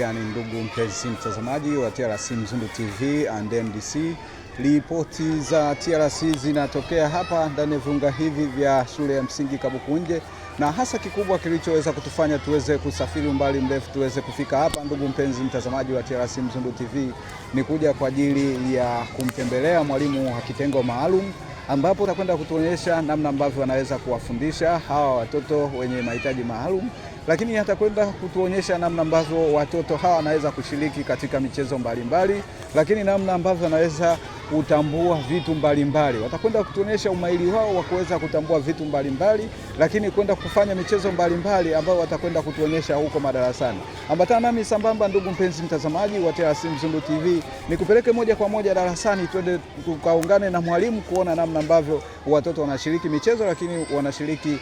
gani ndugu mpenzi mtazamaji wa TRC Mzundu TV and MDC? Ripoti za TRC zinatokea hapa ndani ya viunga hivi vya shule ya msingi Kabukunje, na hasa kikubwa kilichoweza kutufanya tuweze kusafiri umbali mrefu tuweze kufika hapa, ndugu mpenzi mtazamaji wa TRC Mzundu TV, ni kuja kwa ajili ya kumtembelea mwalimu wa kitengo maalum, ambapo atakwenda kutuonyesha namna ambavyo anaweza kuwafundisha hawa watoto wenye mahitaji maalum, lakini atakwenda kutuonyesha namna ambavyo watoto hawa wanaweza kushiriki katika michezo mbalimbali, lakini namna ambavyo wanaweza kutambua vitu mbalimbali. Watakwenda kutuonyesha umahiri wao wa kuweza kutambua vitu mbalimbali, lakini kwenda kufanya michezo mbalimbali ambayo watakwenda kutuonyesha huko madarasani. Ambatana nami sambamba, ndugu mpenzi mtazamaji wa TRC Mzundu TV, nikupeleke moja kwa moja darasani, twende tukaungane na mwalimu kuona namna ambavyo watoto wanashiriki michezo, lakini wanashiriki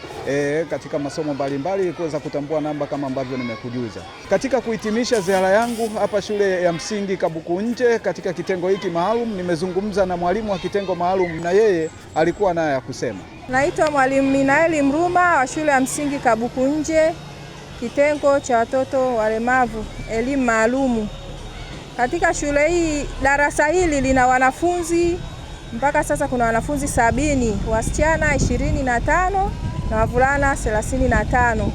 katika masomo mbalimbali kuweza kutambua namba kama ambavyo nimekujuza. Katika kuhitimisha ziara yangu hapa shule ya msingi Kabukunje katika kitengo hiki maalum, nimezungumza na mwalimu wa kitengo maalum, na yeye alikuwa naye ya kusema. Naitwa Mwalimu Minaeli Mruma wa shule ya msingi Kabukunje, kitengo cha watoto walemavu elimu maalumu. Katika shule hii, darasa hili lina wanafunzi mpaka sasa kuna wanafunzi 70, wasichana 25 na wavulana 35.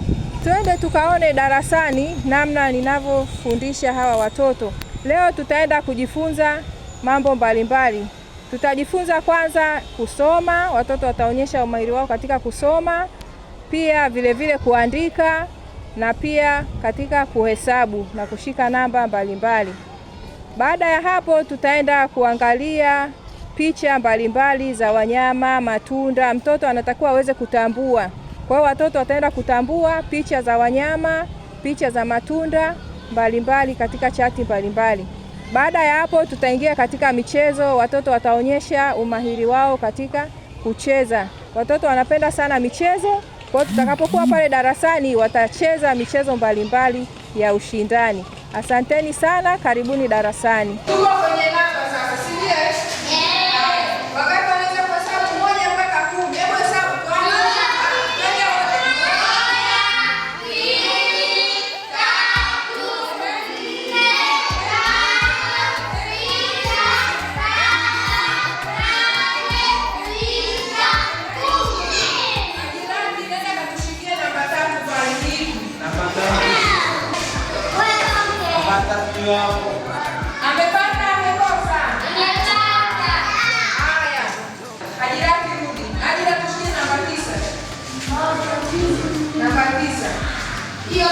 Twende tukaone darasani namna ninavyofundisha hawa watoto. Leo tutaenda kujifunza mambo mbalimbali. Tutajifunza kwanza kusoma, watoto wataonyesha umahiri wao katika kusoma, pia vile kuandika, na pia katika kuhesabu na kushika namba mbalimbali. Baada ya hapo tutaenda kuangalia picha mbalimbali za wanyama, matunda. Mtoto anatakiwa aweze kutambua. Kwa hiyo watoto wataenda kutambua picha za wanyama, picha za matunda mbalimbali katika chati mbalimbali. Baada ya hapo tutaingia katika michezo. Watoto wataonyesha umahiri wao katika kucheza. Watoto wanapenda sana michezo, kwa hiyo tutakapokuwa pale darasani watacheza michezo mbalimbali ya ushindani. Asanteni sana, karibuni darasani. Tuko kwenye namba sasa, si ndio? Wakati wanaweza kuhesabu 1 mpaka 10. Hebu hesabu kwa amepata amekosa. Haya. Hajiraki rudi. Hajira tushikie namba 9. Namba 9. Hiyo.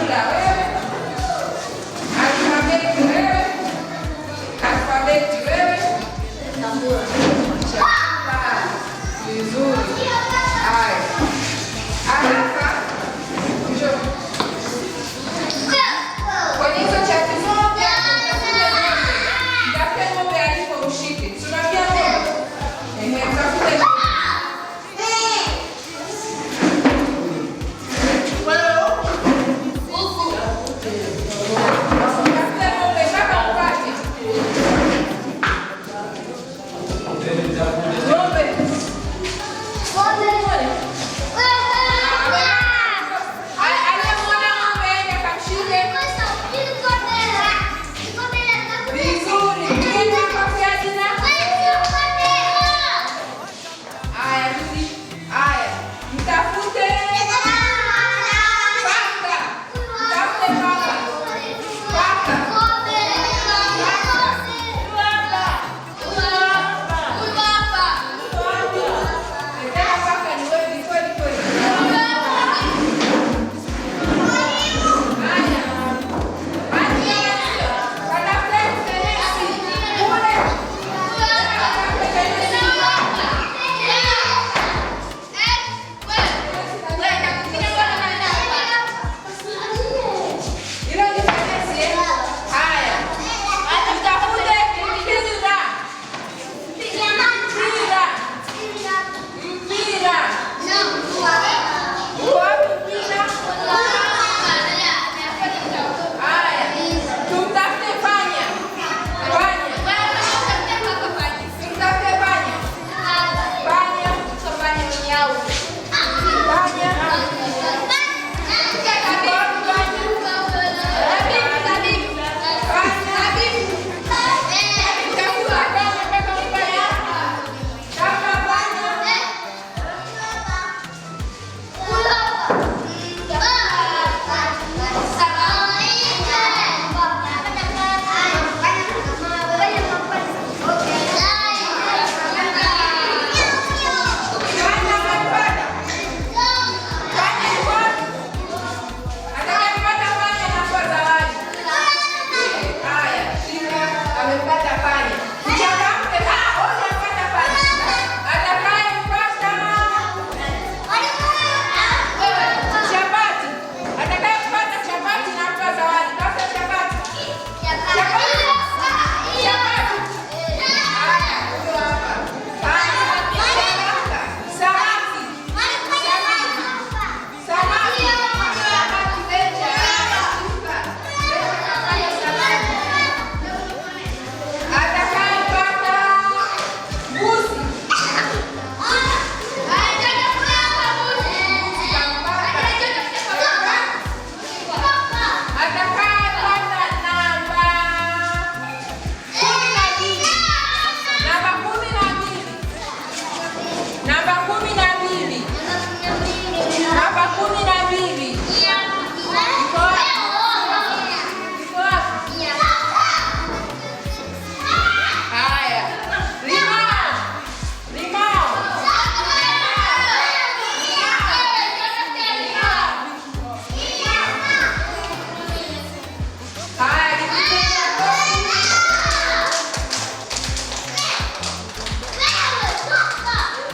Mabula wewe, Alfabeti wewe, Alfabeti wewe, Chakula vizuri. Haya, haraka kwenye hizo chati zote, mtafute ng'ombe alipo mshike. Tunaambia ng'ombe, mtafute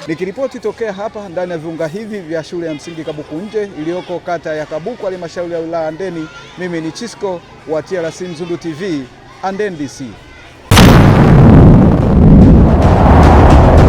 Nikiripoti tokea hapa ndani ya viunga hivi vya shule ya msingi Kabukunje iliyoko kata ya Kabuku, halmashauri ya wilaya Handeni, mimi ni Chisco wa TRC Mzundu TV, Handeni DC.